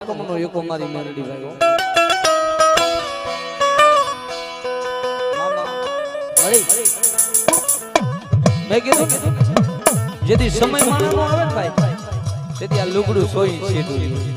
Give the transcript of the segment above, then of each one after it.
કમનો એકો મારી મેલડી ભાઈ મળી મેં કીધું જેથી સમય માણવાનો આવે ને ભાઈ તેથી આ લુગડું સોઈ છેડું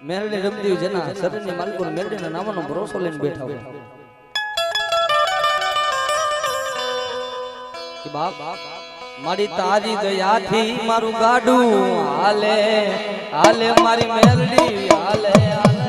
મેરડી રમતી જેના શરીરની માલિકો મેરડીના નામનો ભરોસો લઈને બેઠા હોય કે બાપ મારી તારી દયાથી મારું ગાડું હાલે હાલે મારી મેરડી હાલે હાલે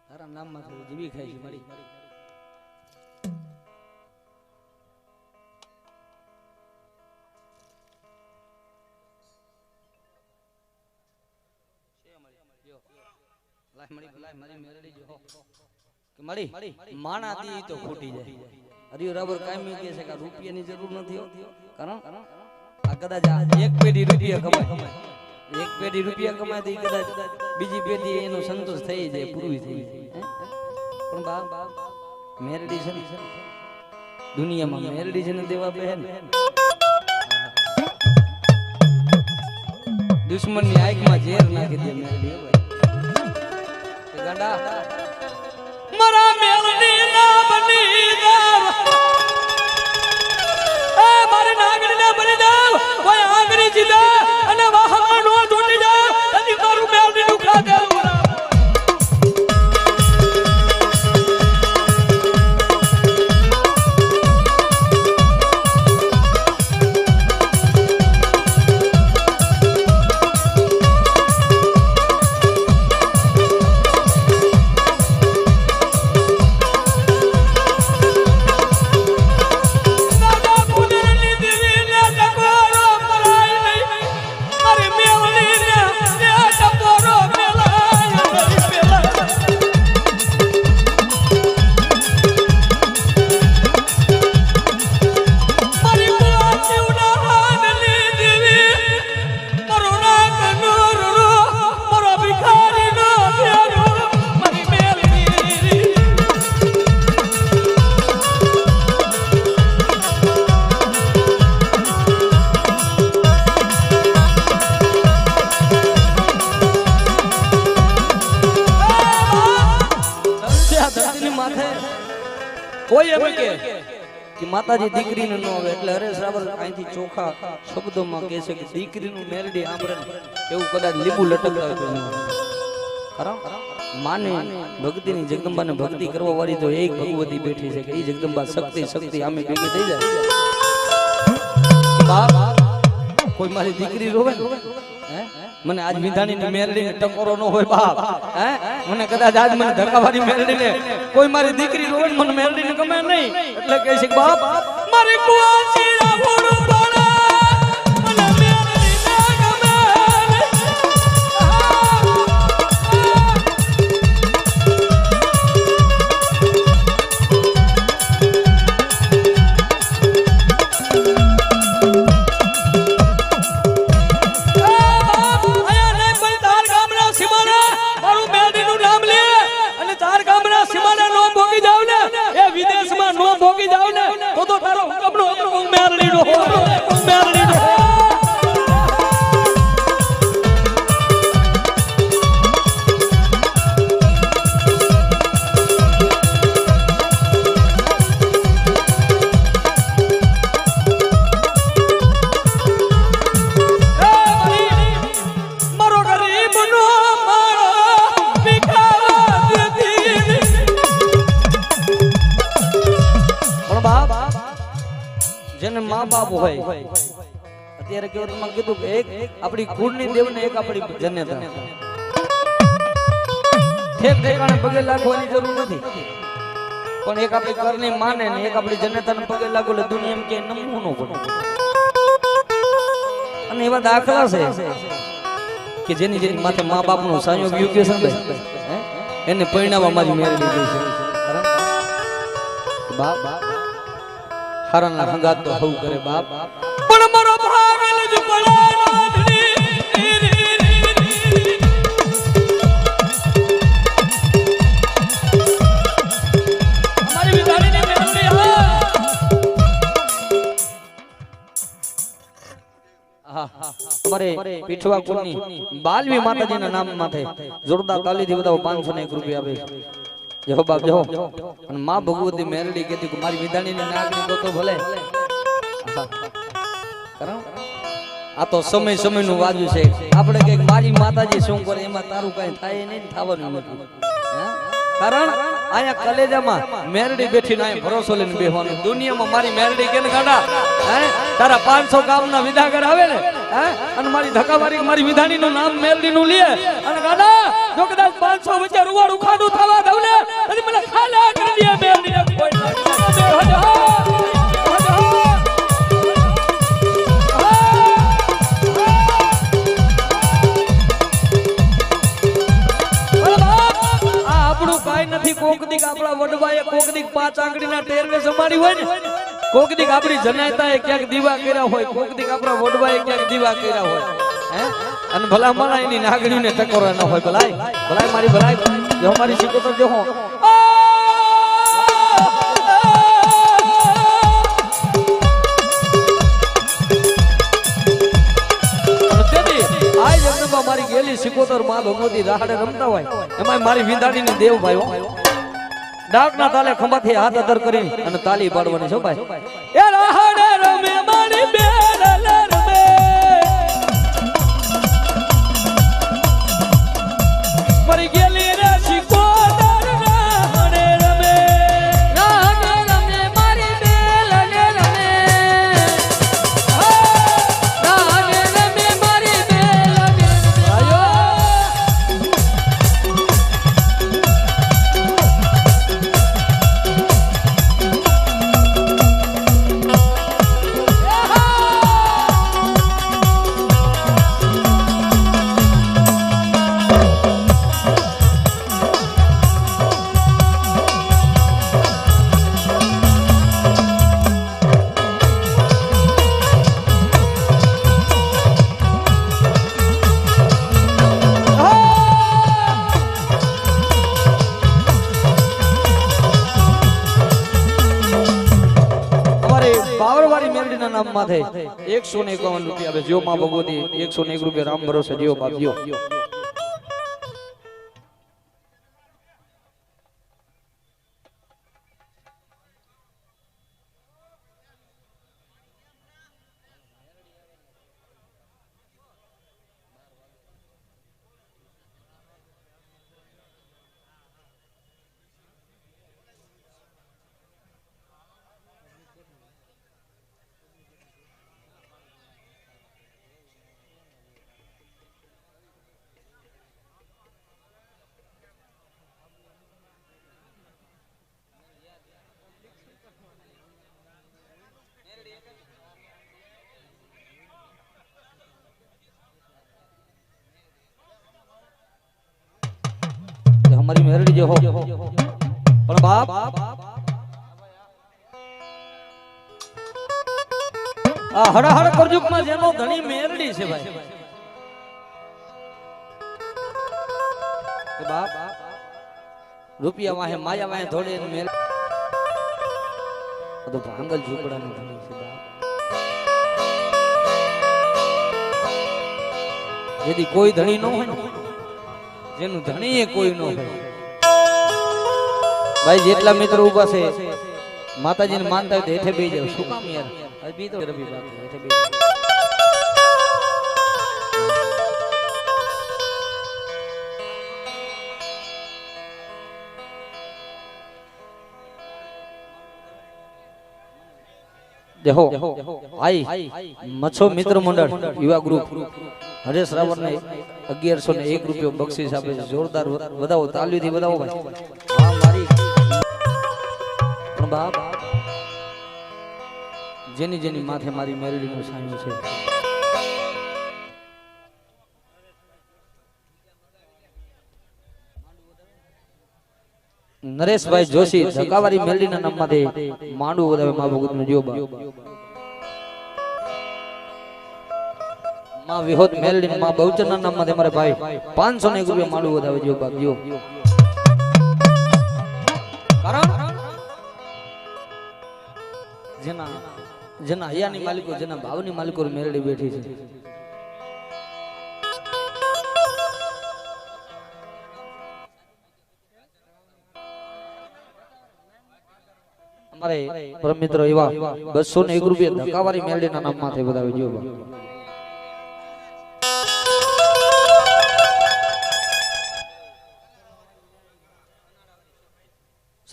તારા નામમાં થોડું જીવી ખાઈ છે મળી માણા દી તો ફૂટી જાય હરિયો રાબર કાયમી કહે છે કે રૂપિયાની જરૂર નથી કારણ આ કદાચ એક પેઢી રૂપિયા કમાય એક પેઢી રૂપિયા કમાય કદાચ બીજી પેઢી એનો સંતોષ થઈ જાય પૂરી થઈ જાય પણ બાપ મેરડી છે ને દુનિયામાં મેરડી છે ને દેવા બહેન દુશ્મનની આંખમાં ઝેર નાખી દે મેરડી ગાંડા મારા મેરડી ના બની જાવ એ મારી નાગરી ના બની જાવ કોઈ આંગળી જીદા અને વાહમાં નો તૂટી જાય અને મારું મેરડી નું ખાધે માતાજી દીકરીને ન આવે એટલે હરેશ રાવલ અહીંથી ચોખા શબ્દોમાં કહે છે કે દીકરીનું મેરડી આંબરે એવું કદાચ લીંબુ લટકતા હોય ખરા માને ભક્તિની જગદંબાને ભક્તિ કરવા વાળી તો એક ભગવતી બેઠી છે કે એ જગદંબા શક્તિ શક્તિ આમે ભેગી થઈ જાય બાપ કોઈ મારી દીકરી રોવે હે મને આજ વિધાની મેરડી ને ટકોરો ન હોય બાપ હે મને કદાચ આજ મને ધક્કાવાળી મેરડી ને કોઈ મારી દીકરી રોવે મને મેરડી ને ગમે નહીં એટલે કહે છે બાપ મારી કુવાસી રાવણ બોલા મને મેરડી ના ગમે જેને મા બાપ હોય અત્યારે કેવું તમે કીધું કે એક આપણી કુળની દેવને એક આપણી જન્નત ઠેક ઠેકાણે પગે લાગવાની જરૂર નથી પણ એક આપણી ઘરની માને ને એક આપણી જન્નતને પગે લાગો એટલે દુનિયામાં કે નમવું ન પડે અને એવા દાખલા છે કે જેની જેની માથે મા બાપનો સંયોગ યોગ્ય છે એને પરિણામમાં મારી મેળવી ગઈ છે બાપ હારાના હંગાત તો હવ કરે બાપ પણ મારો ભાગલ જ પડે અમારી વિધાણીને મેળવી અમારે પીઠવા કુળની બાલવી માતાજીના નામ માથે જોરદાર તાલીથી બધા 501 રૂપિયા આપે જહો બાપ જહો અને માં ભગવતી મેરડી કહેતી કે મારી વિધાણીની નાગની ગોતો ભલે કારણ આ તો સમય સમયનું વાજુ છે આપણે કે મારી માતાજી શું કરે એમાં તારું કઈ થાય નહીં થવાનું નથી કારણ આયા કલેજામાં મેરડી બેઠીને આયા ભરોસો લઈને બેહવાનું દુનિયામાં મારી મેરડી કેને કાઢા તારા 500 ગામના વિદાગર આવે ને અને મારી ધકાવારી મારી વિધાણીનું નામ મેરડીનું લે અને કાઢા જો કદાચ 500 વચ્ચે રૂવાડું ખાડું થવા દઉં ને અને મને ખાલા કરી દે મેરડીને કોઈ નથી કોકદીક આપણા વડવાએ કોકદીક 5 આંગળીના ટેરવે સમાડી હોય ને કોકદીક આપણી જનાયતાએ ક્યાંક દીવા કર્યા હોય કોકદીક આપણા વડવાએ ક્યાંક દીવા કર્યા હોય અને ભલા માણા એની નાગણીને ટકોરા ન હોય ભલાય ભલાય મારી ભલાય જો મારી શીખોતર જો હું મારી ગેલી સિકોતર માં ભગવતી રાહડે રમતા હોય એમાં મારી વિંદાડીની દેવ ભાઈઓ ડાકના તાલે ખંભાથી હાથ અધર કરી અને તાલી પાડવાની છે ભાઈ એ રાહડે રમે મારી બેલ રમે મારી ગેલી રે સિકોતર રાહડે રમે મારી બેલ રમે નામ માથે 151 રૂપિયા આવે જો માં ભગવતી 101 રૂપિયા રામ ભરોસે જીઓ બાપ જીઓ हमारी मेरड़ी जो हो पण बाप आ हड़ा हड़ा करजुक में जेनो धनी मेरड़ी छे भाई के बाप रुपया वाहे माया वाहे थोड़े मेल तो भांगल झूपड़ा ने धनी छे बाप यदि कोई धनी न हो જેનું ધણીએ કોઈ ન હોય ભાઈ જેટલા મિત્રો ઊભા છે માતાજીને માનતા હોય તો હેઠે બેસી જાવ શું કામ યાર આ બી તો રવિ બાકી હેઠે બેસી દેહો આઈ મચ્છો મિત્ર મંડળ યુવા ગ્રુપ હરેશ રાવણ ને 1101 રૂપિયો બક્ષિસ આપે છે જોરદાર વધાવો તાલીથી વધાવો ભાઈ હા મારી પણ બાપ જેની જેની માથે મારી મેલડીનો સાયો છે નરેશભાઈ જોશી ધકાવારી મેલડીના નામમાંથી માંડવું વધાવે મા ભગવતનો જીવબા માં વિહોદ મેલડી માં બહુચરના નામમાંથી મારે ભાઈ 501 રૂપિયા માંડવું વધાવે જીવબા જીવ કારણ જેના હૈયાની માલિકો જેના ભાવની માલિકો મેલડી બેઠી છે અમારે પરમ મિત્ર એવા 201 રૂપિયા ધકાવારી મેલડીના નામમાંથી વધાવે જીવબા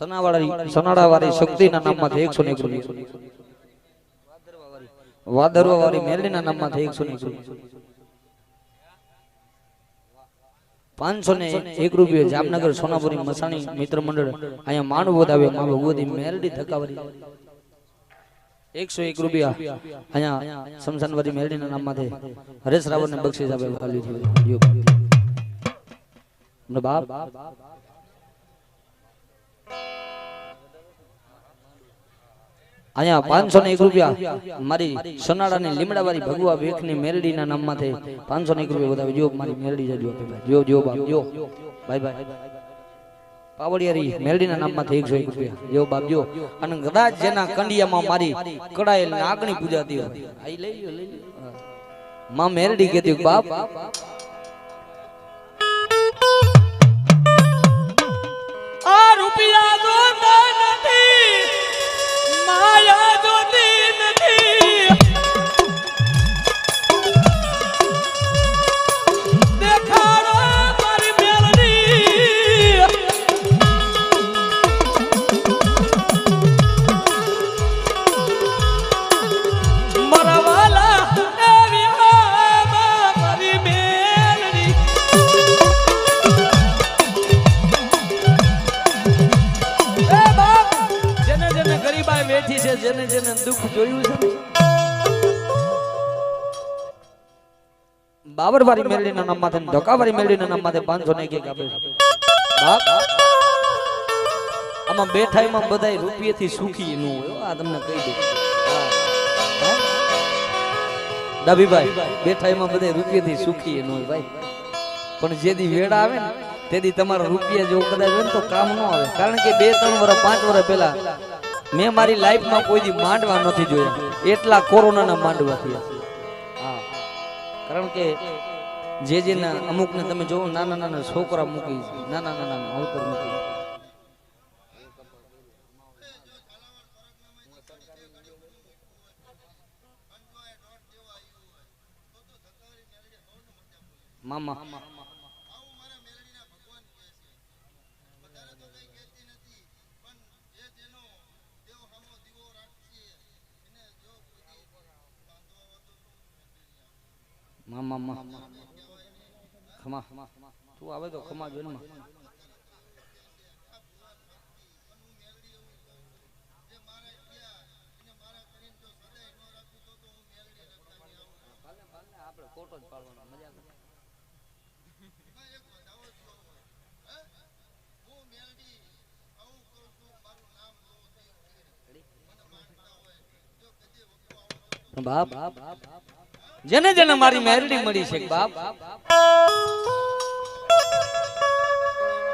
સનાડાવાળી શક્તિના નામમાંથી 101 રૂપિયા વાદરવાવાળી મેલડીના નામમાંથી 101 રૂપિયા 501 રૂપિયા જામનગર સોનાપુરી મસાણી મિત્ર મંડળ અહીંયા માંડવું વધાવે માં ભગવતી મેલડી ધકાવારી 101 રૂપિયા અહીંયા સમસાનવારી મેલડીના નામમાંથી હરેશ રાવણને બક્ષિસ આપે બાપ અહીંયા 501 રૂપિયા મારી સોનાડાની લીમડાવાળી ભગવા વેખની મેલડીના નામમાંથી 501 રૂપિયા વધાવે જો મારી મેલડી જજો જો જો બાપ જો ભાઈ ભાઈ પાવડિયારી મેલડીના નામમાંથી 101 રૂપિયા જો બાપ જો અને કદાચ જેના કંડિયામાં મારી કડાયેલ નાગણી પૂજાતી હોય આઈ લઈ લ્યો માં મેલડી કહેતી બાપ આ રૂપિયા જોતા નથી માયા જોતી નથી દેખાડો મારી મેલડી મારા વાલા એવી મારી મેલડી એ બાપ જેને જેને ગરીબાઈ બેઠી છે જેને જેને દુઃખ જોયું છે બાબરવાળી મેલડીના નામમાંથી ધકાવારી મેલડીના નામમાંથી 501 આપે છે બાપ આમાં બેઠાઈમાં બધાય રૂપિયાથી સુખી ન હોય આ તમને કહી દઉં ડાભીભાઈ બેઠાઈમાં બધાય રૂપિયાથી સુખી ન હોય ભાઈ પણ જેદી વેડા આવે ને તેદી તમારા રૂપિયા જો કદાચ હોય ને તો કામ ન આવે કારણ કે 2-3 વર્ષ 5 વર્ષ પહેલા મેં મારી લાઈફમાં કોઈ દી માંડવા નથી જોયા એટલા કોરોનાના માંડવા થયા હા કારણ કે જે અમુક ને તમે જોવો નાના નાના છોકરા મૂકી નાના નાના અવતર મૂકી મામા મામા ખમા તું આવે તો ખમા જોઈને આપણે ફોટો જ પાડવાનો મજા બાપ જેને જેને મારી મેલડી મળી છે બાપ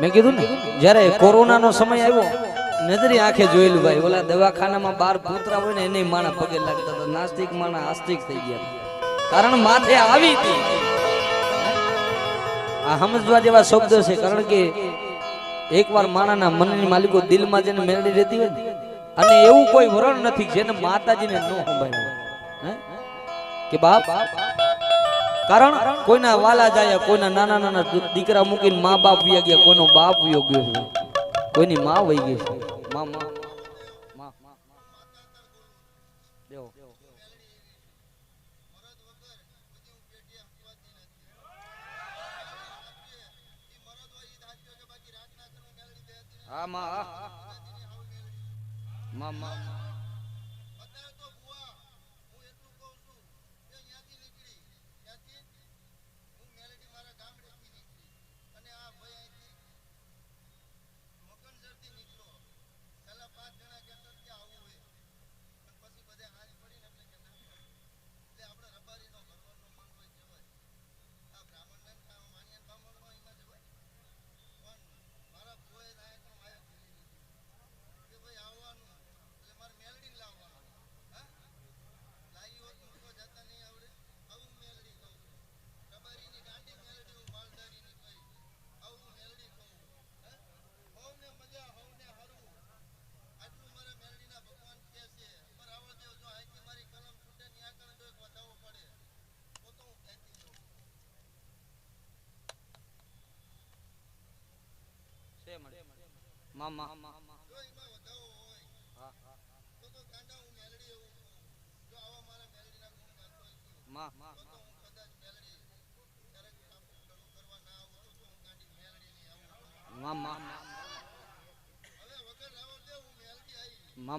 મેં કીધું ને જ્યારે કોરોના નો સમય આવ્યો નજરી આંખે જોયેલું ભાઈ ઓલા દવાખાનામાં 12 પુત્રા હોય ને એને માણા પગે લાગતા હતા નાસ્તિક માણા આસ્તિક થઈ ગયા કારણ માથે આવી હતી આ સમજવા જેવા શબ્દ છે કારણ કે એકવાર માણાના મનની માલિકો દિલમાં જેને મેલડી રહેતી હોય અને એવું કોઈ વરણ નથી જેને માતાજીને ન સંભાળ્યો કે બાપ કારણ કોઈના વાલા જાય કોઈના નાના નાના દીકરા મૂકીને મા બાપ વ્યા ગયા કોઈનો બાપ વ્યો ગયો છે કોઈની માં વહી ગઈ છે દેવો હા માં માં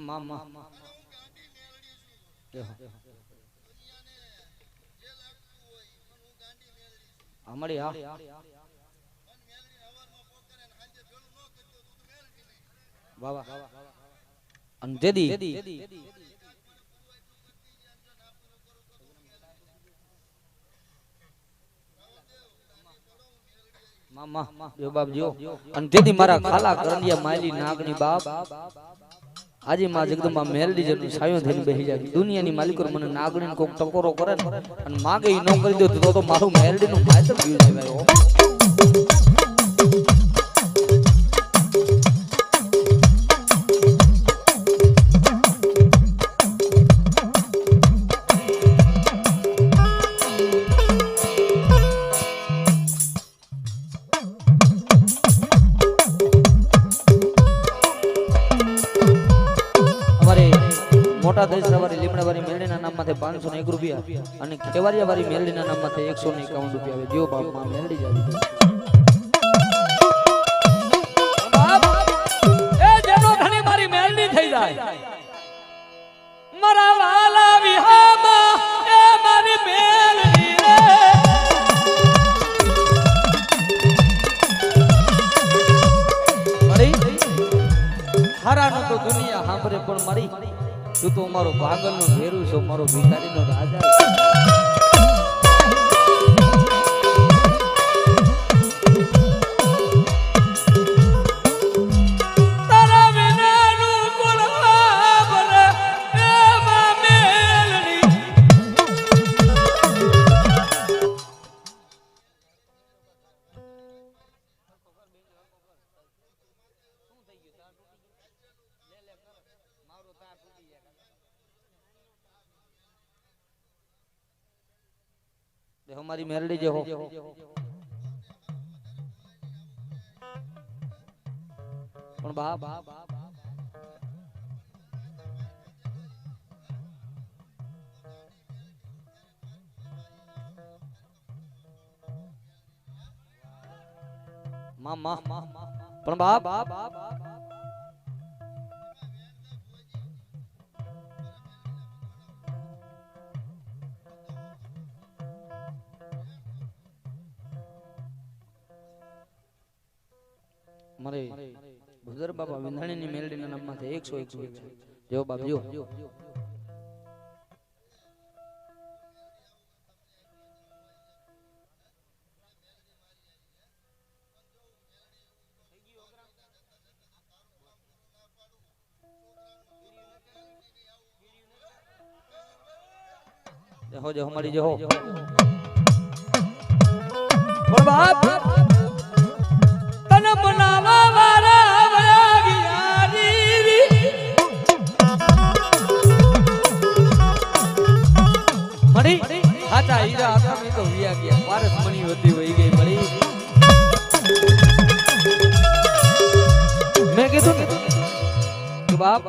મામા અમારી વાહ અને તેદી મામા જો બાપ જો અને તેદી મારા ખાલા કરંડિયા માયલી નાગની બાપ આજે માં જગદંબા મેલડી જેટલું સાયો થઈને બેહી જાય દુનિયાની માલિકો મને નાગણીને કોક ટકોરો કરે ને અને માગે ઈ ન કરી દો તો મારું મેલડીનું માયતર પીયું જાય મોટા દસરાવાળી લીમડાવાળી મેલડીના નામમાંથી 501 રૂપિયા અને ખેવારિયાવાળી મેલડીના નામમાંથી 151 રૂપિયા આવે જો બાપ માં મેલડી જાવી એ જેનો ધણી મારી મેલડી થઈ જાય મારા વાલા વિહામાં એ મારી મેલડી રે મારી હારાનો તો દુનિયા સાંભળે પણ મારી તું તો મારો ભાગલનો ભેરું છો મારો ભિખારીનો રાજા તારા વિનાનું કુલવા બરે એ માં મેલડી हमारी मेलडी जो हो पण बाप मामा पण बाप મારે ભુદર બાબા વિંધાણીની મેલડીના નામમાંથી 101 જો બાપ જો जो हमारी जो हो बाप तन बनावा वाला वयागियारी मड़ी हाथा हीरा आका में तो विया गया पारस मनी होती हुई गई मड़ी मैं कहता हूं तो बाप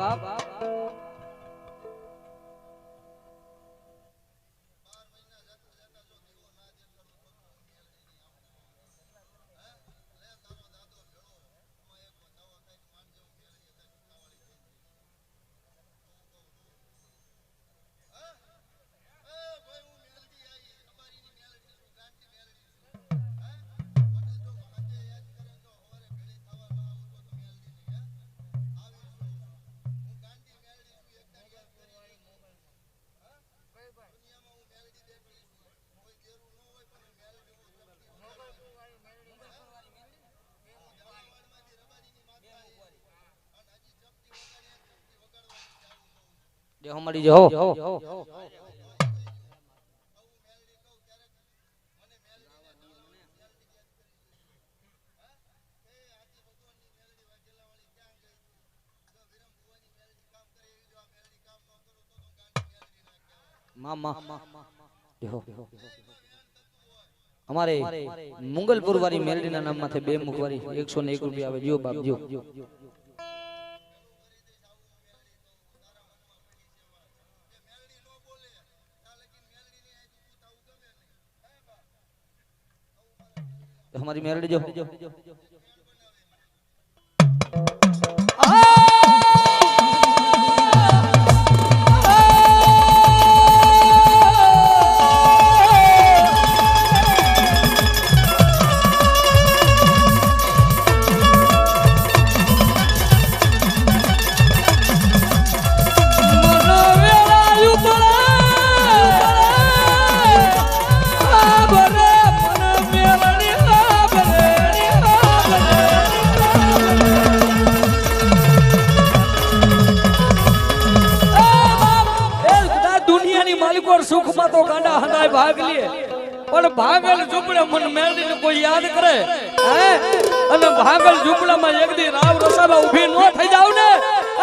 દેહો મળી જો અમારે મુંગલપુર વાળી મેલડી ના નામ માંથી 2 મુખવારી 101 રૂપિયા આવે. જો બાપ જો हमारी मेलडी जो સુખમાં તો ગાંડા હંધાય ભાગ લે પણ ભાગલ ઝૂંપડે મન મેળવીને કોઈ યાદ કરે હે અને ભાગલ ઝૂંપડામાં એક દી રાવ રસામાં ઊભી ન થઈ જાવ ને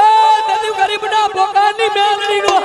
એ દદી ગરીબના બોકાની મેળડી નો